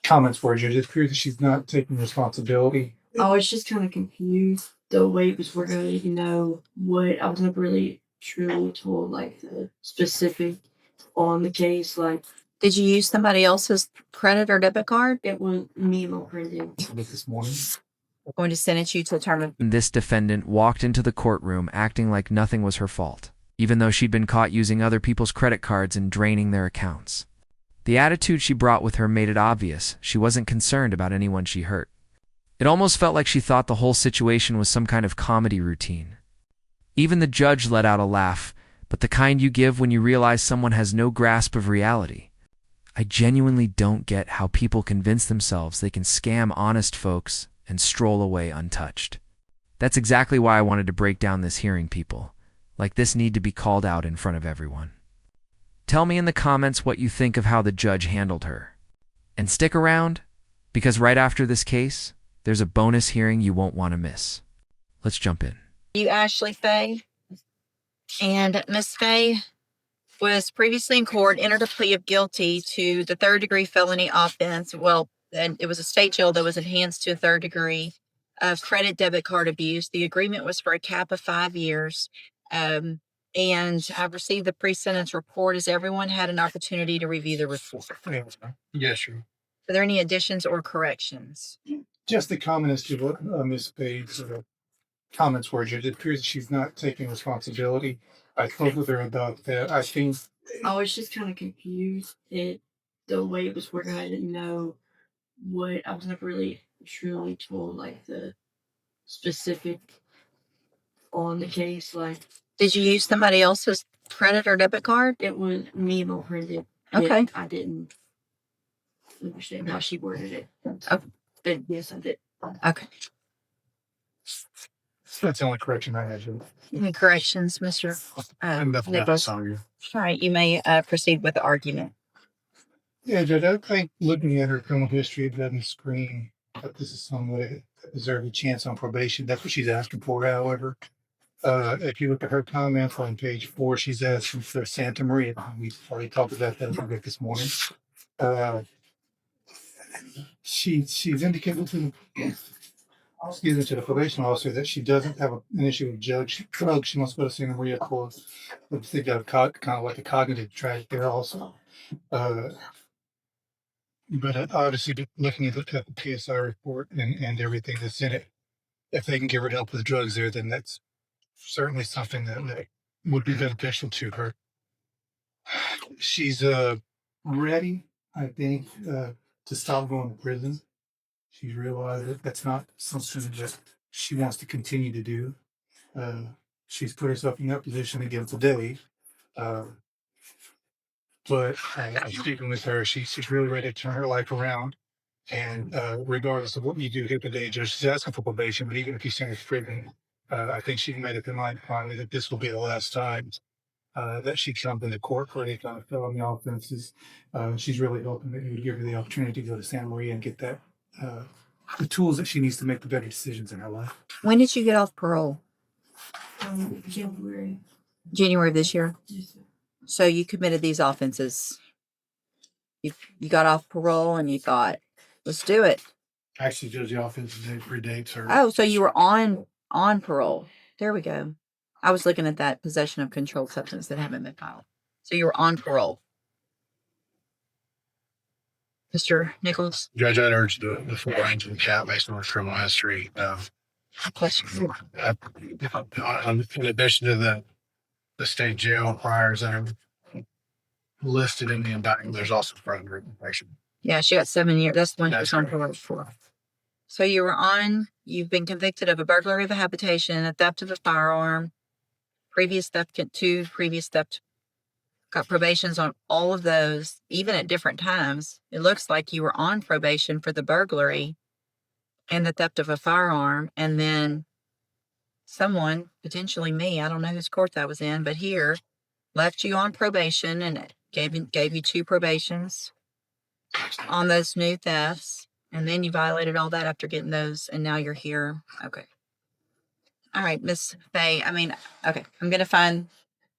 comments for you. It appears that she's not taking responsibility. I was just kind of confused the way it was worded. I didn't know what I was never really truly told, like the specific on the case. Like, did you use somebody else's credit or debit card? it was Memo printed This morning. I'm going to sentence you to determine. This defendant walked into the courtroom acting like nothing was her fault, even though she'd been caught using other people's credit cards and draining their accounts. The attitude she brought with her made it obvious she wasn't concerned about anyone she hurt. It almost felt like she thought the whole situation was some kind of comedy routine. Even the judge let out a laugh, but the kind you give when you realize someone has no grasp of reality. I genuinely don't get how people convince themselves they can scam honest folks and stroll away untouched. That's exactly why I wanted to break down this hearing, people. Like this need to be called out in front of everyone. Tell me in the comments what you think of how the judge handled her. And stick around, because right after this case, there's a bonus hearing you won't want to miss. Let's jump in. You, Ashley Faye. And Miss Faye was previously in court, entered a plea of guilty to the third-degree felony offense. Well, and it was a state jail that was enhanced to a third degree of credit debit card abuse. The agreement was for a cap of 5 years. And I've received the pre-sentence report. Has everyone had an opportunity to review the report? Yes, sir. Are there any additions or corrections? Just the comment as to what Ms. Pay's comments were. It appears that she's not taking responsibility. I spoke with her about that. I think I was just kind of confused. The way it was worded, I didn't know what I was never really truly told, like the specific on the case. Like, Did you use somebody else's credit or debit card? it was Memo printed. Okay. I didn't understand how she worded it. Oh. But yes, I did. Okay. that's the only correction I had. Any corrections, Mr. Nicholas? All you. right, you may proceed with the argument. Yeah, Judge, I think looking at her criminal history, it doesn't scream that this is someone that deserves a chance on probation. That's what she's asking for, however. If you look at her comments on page 4, she's asking for Santa Maria. We've already talked about that a little bit this morning. She's indicated to the probation officer that she doesn't have an issue with drugs. She wants to go to Santa Maria for, I think, kind of like a cognitive track there also. But obviously, looking at the PSI report and everything that's in it, if they can give her help with drugs there, then that's certainly something that would be beneficial to her. She's ready, I think, to stop going to prison. She's realized that that's not something that she wants to continue to do. She's put herself in that position again today. But speaking with her, she's really ready to turn her life around. And regardless of what you do here today, Judge, she's asking for probation, but even if you send her to prison, I think she made up her mind finally that this will be the last time that she comes into court for any kind of felony offenses. She's really hoping that you would give her the opportunity to go to Santa Maria and get that the tools that she needs to make the better decisions in her life. When did you get off parole? January. January of this year? Yes, sir. So you committed these offenses. You got off parole and you thought, let's do it. Actually, Judge, the offense predates her. Oh, so you were on parole. There we go. I was looking at that possession of controlled substance that haven't been filed. So you were on parole. Mr. Nichols? Judge, I'd urge the full range of the cap based on her criminal history. Question. In addition to the state jail priors that are listed in the indictment, there's also further information. Yeah, she got 7 years. That's the one she was on parole for. So you've been convicted of a burglary of a habitation, a theft of a firearm, previous theft, got probations on all of those, even at different times. It looks like you were on probation for the burglary and the theft of a firearm, and then someone, potentially me, I don't know whose court that was in, but here, left you on probation and gave you 2 probations on those new thefts, and then you violated all that after getting those, and now you're here. Okay. All right, Miss Faye, okay, I'm going to find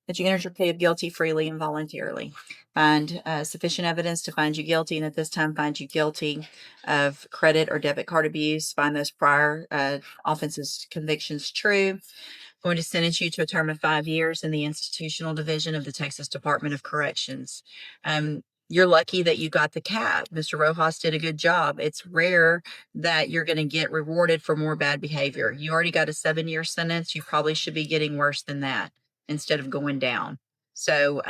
that you entered your plea of guilty freely and voluntarily. Find sufficient evidence to find you guilty, and at this time find you guilty of credit or debit card abuse. Find those prior offenses, convictions true. Going to sentence you to a term of 5 years in the institutional division of the Texas Department of Corrections. You're lucky that you got the cap. Mr. Rojas did a good job. It's rare that you're going to get rewarded for more bad behavior. You already got a 7-year sentence. You probably should be getting worse than that instead of going down. So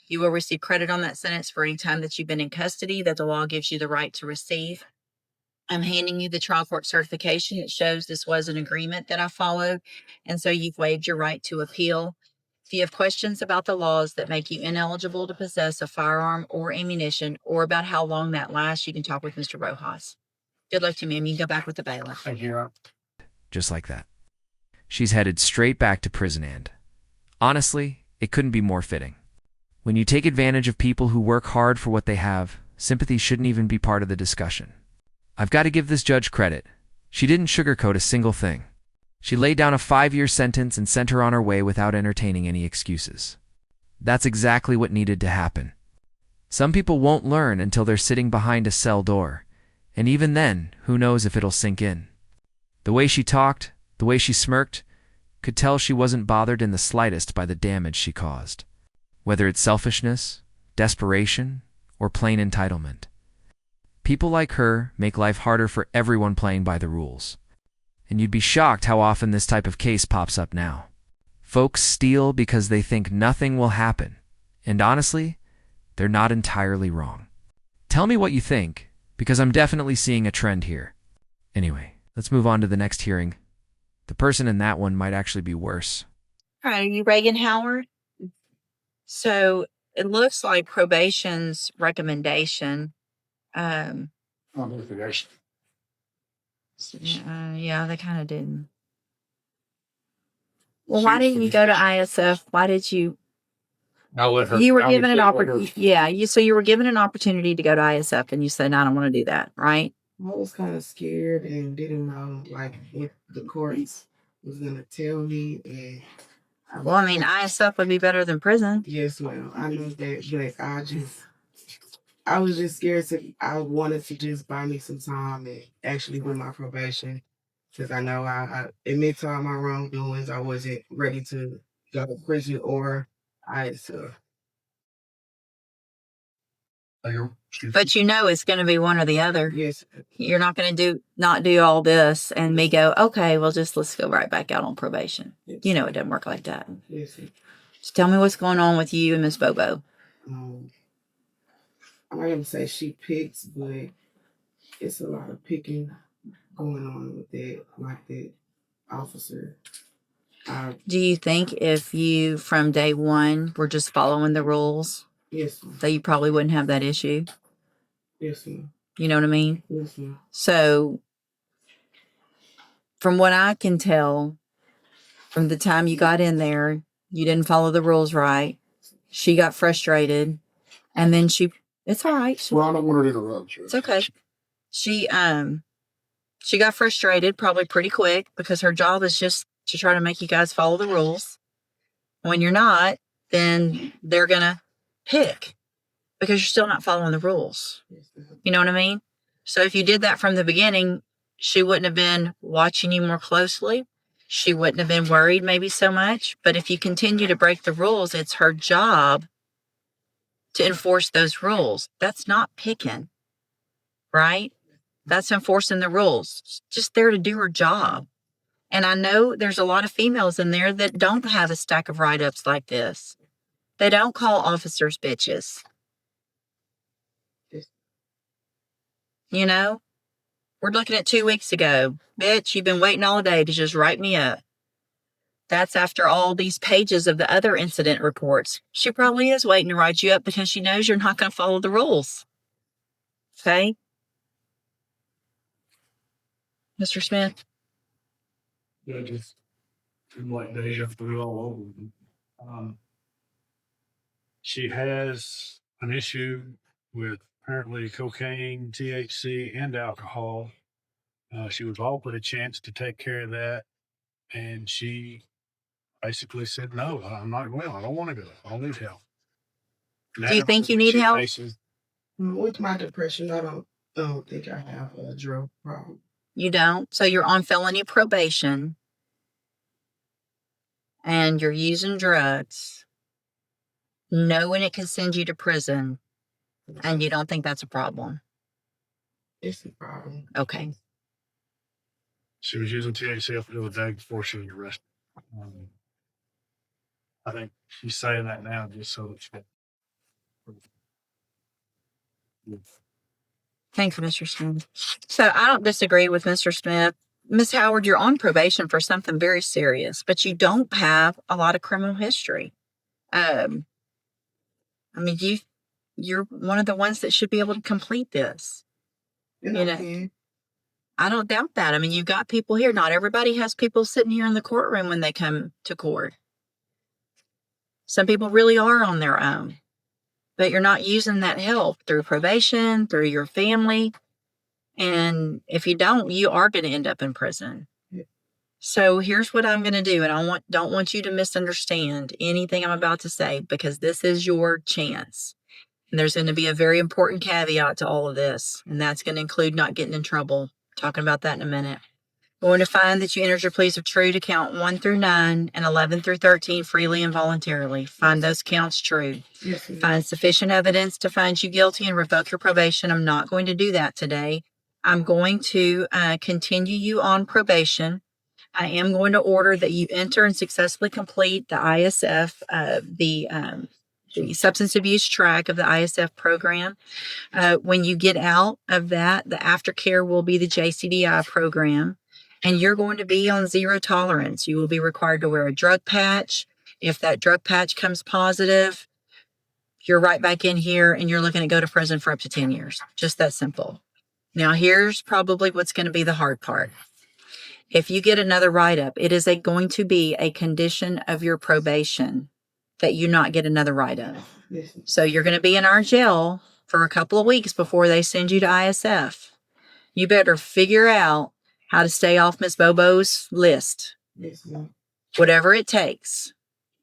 you will receive credit on that sentence for any time that you've been in custody that the law gives you the right to receive. I'm handing you the trial court certification. It shows this was an agreement that I followed. And so you've waived your right to appeal. If you have questions about the laws that make you ineligible to possess a firearm or ammunition, or about how long that lasts, you can talk with Mr. Rojas. Good luck to you, ma'am. You can go back with the bailiff. Thank you, Your Honor. Just like that. She's headed straight back to prison, and honestly, it couldn't be more fitting. When you take advantage of people who work hard for what they have, sympathy shouldn't even be part of the discussion. I've got to give this judge credit. She didn't sugarcoat a single thing. She laid down a 5-year sentence and sent her on her way without entertaining any excuses. That's exactly what needed to happen. Some people won't learn until they're sitting behind a cell door, and even then, who knows if it'll sink in. The way she talked, the way she smirked, could tell she wasn't bothered in the slightest by the damage she caused. Whether it's selfishness, desperation, or plain entitlement. People like her make life harder for everyone playing by the rules. And you'd be shocked how often this type of case pops up now. Folks steal because they think nothing will happen. And honestly, they're not entirely wrong. Tell me what you think, because I'm definitely seeing a trend here. Anyway, let's move on to the next hearing. The person in that one might actually be worse. All right, are you Reagan Howard? So it looks like probation's recommendation. Yeah, they kind of didn't. Well, why didn't you go to ISF? Why did you? You were given an opportunity. Yeah, you were given an opportunity to go to ISF, and you said, "No, I don't want to do that." Right? I was kind of scared and didn't know like what the courts was gonna tell me. And Well, I mean, ISF would be better than prison. yes, well, I know that, but I was just scared. I wanted to just buy me some time and actually do my probation, because I know I admit to all my wrongdoings. I wasn't ready to go to prison or ISF. But you know it's going to be one or the other. Yes, You're not going to not do all this and me go, okay, well, let's go right back out on probation. yes, You know it doesn't work like that. yes. Just tell me what's going on with you and Miss Bobo. I wouldn't say she picks, but it's a lot of picking going on with that officer. Do you think if you, from day one, were just following the rules, Yes, ma'am. that you probably wouldn't have that issue? Yes, ma'am. You know what I mean? Yes, ma'am. So, from what I can tell, from the time you got in there, you didn't follow the rules right. She got frustrated, and then it's all right. Well, I don't want to interrupt you. It's okay. She got frustrated probably pretty quick because her job is just to try to make you guys follow the rules. When you're not, then they're gonna pick because you're still not following the rules. Yes, ma'am. You know what I mean? So if you did that from the beginning, she wouldn't have been watching you more closely. She wouldn't have been worried maybe so much. But if you continue to break the rules, it's her job to enforce those rules. That's not picking, right? That's enforcing the rules. Just there to do her job. And I know there's a lot of females in there that don't have a stack of write-ups like this. They don't call officers bitches. You know? We're looking at 2 weeks ago. Bitch, you've been waiting all day to just write me up. That's after all these pages of the other incident reports. She probably is waiting to write you up because she knows you're not going to follow the rules. Okay? Mr. Smith? Yeah, just seemed like deja vu all over again. She has an issue with apparently cocaine, THC, and alcohol. She was offered a chance to take care of that, and she basically said, no, I'm not well. I don't want to go. I don't need help. Do you think you need help? With my depression, I don't think I have a drug problem. You don't? So you're on felony probation and you're using drugs, knowing it can send you to prison, and you don't think that's a problem? It's a problem. Okay. She was using THC up until the day before she was arrested. I think she's saying that now just so that she can. Thank you, Mr. Smith. So I don't disagree with Mr. Smith. Ms. Howard, you're on probation for something very serious, but you don't have a lot of criminal history. I mean, you're one of the ones that should be able to complete this. And You know, I don't doubt that. I mean, you've got people here. Not everybody has people sitting here in the courtroom when they come to court. Some people really are on their own, but you're not using that help through probation, through your family. And if you don't, you are going to end up in prison. Yeah. So here's what I'm going to do. And I don't want you to misunderstand anything I'm about to say, because this is your chance. And there's going to be a very important caveat to all of this. And that's going to include not getting in trouble. Talking about that in a minute. Going to find that you entered your pleas of true to count 1 through 9 and 11 through 13 freely and voluntarily. Find those counts true. Yes, ma'am. Find sufficient evidence to find you guilty and revoke your probation. I'm not going to do that today. I'm going to continue you on probation. I am going to order that you enter and successfully complete the ISF, the substance abuse track of the ISF program. When you get out of that, the aftercare will be the JCDI program. And you're going to be on zero tolerance. You will be required to wear a drug patch. If that drug patch comes positive, you're right back in here and you're looking to go to prison for up to 10 years. Just that simple. Now, here's probably what's going to be the hard part. If you get another write-up, it is going to be a condition of your probation that you not get another write-up. Yes, ma'am. So you're going to be in our jail for a couple of weeks before they send you to ISF. You better figure out how to stay off Miss Bobo's list. Yes, ma'am. Whatever it takes.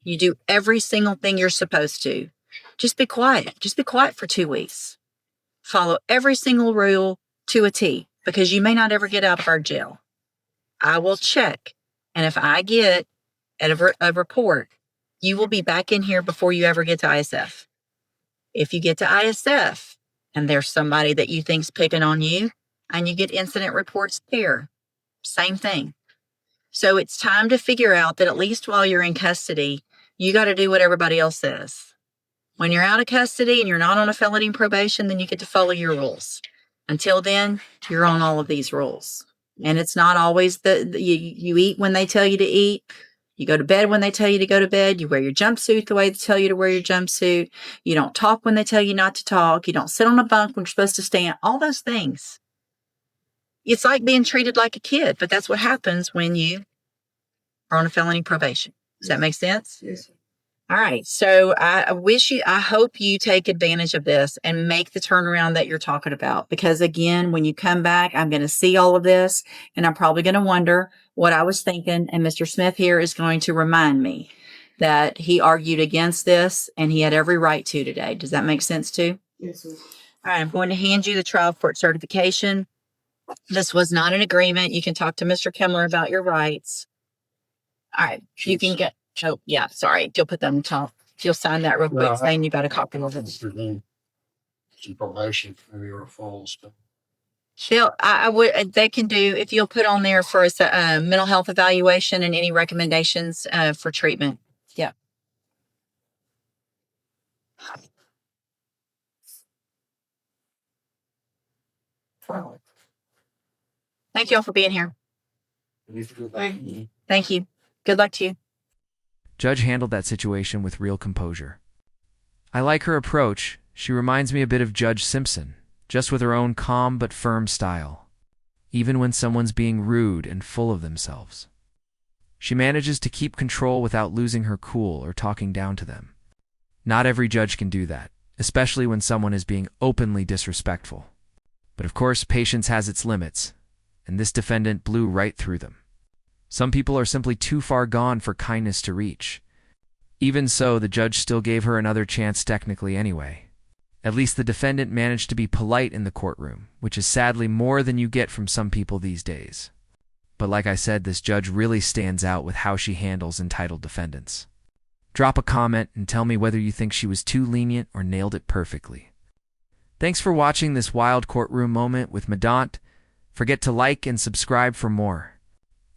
You do every single thing you're supposed to. Just be quiet. Just be quiet for 2 weeks. Follow every single rule to a T, because you may not ever get out of our jail. I will check. And if I get a report, you will be back in here before you ever get to ISF. If you get to ISF and there's somebody that you think's picking on you and you get incident reports there, same thing. So it's time to figure out that at least while you're in custody, you got to do what everybody else says. When you're out of custody and you're not on a felony probation, then you get to follow your rules. Until then, you're on all of these rules. And it's not always you eat when they tell you to eat. You go to bed when they tell you to go to bed. You wear your jumpsuit the way they tell you to wear your jumpsuit. You don't talk when they tell you not to talk. You don't sit on a bunk when you're supposed to stand. All those things. It's like being treated like a kid, but that's what happens when you are on a felony probation. Does that make sense? Yes, ma'am. All right. So I hope you take advantage of this and make the turnaround that you're talking about. Because again, when you come back, I'm going to see all of this and I'm probably going to wonder what I was thinking. And Mr. Smith here is going to remind me that he argued against this and he had every right to today. Does that make sense too? Yes, ma'am. All right. I'm going to hand you the trial court certification. This was not an agreement. You can talk to Mr. Kemmler about your rights. All right. You can get. Oh, yeah, sorry. You'll put them on top. You'll sign that real quick Well, saying you got a copy of it. Some probation, maybe or falls. I would, they can do, if you'll put on there for a mental health evaluation and any recommendations for treatment. Yeah. Thank you all for being here. Thank you. Thank you. Good luck to you. Judge handled that situation with real composure. I like her approach. She reminds me a bit of Judge Simpson, just with her own calm but firm style, even when someone's being rude and full of themselves. She manages to keep control without losing her cool or talking down to them. Not every judge can do that, especially when someone is being openly disrespectful. But of course, patience has its limits, and this defendant blew right through them. Some people are simply too far gone for kindness to reach. Even so, the judge still gave her another chance technically anyway. At least the defendant managed to be polite in the courtroom, which is sadly more than you get from some people these days. But like I said, this judge really stands out with how she handles entitled defendants. Drop a comment and tell me whether you think she was too lenient or nailed it perfectly. Thanks for watching this wild courtroom moment with Madant. Forget to like and subscribe for more.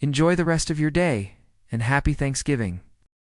Enjoy the rest of your day, and happy Thanksgiving.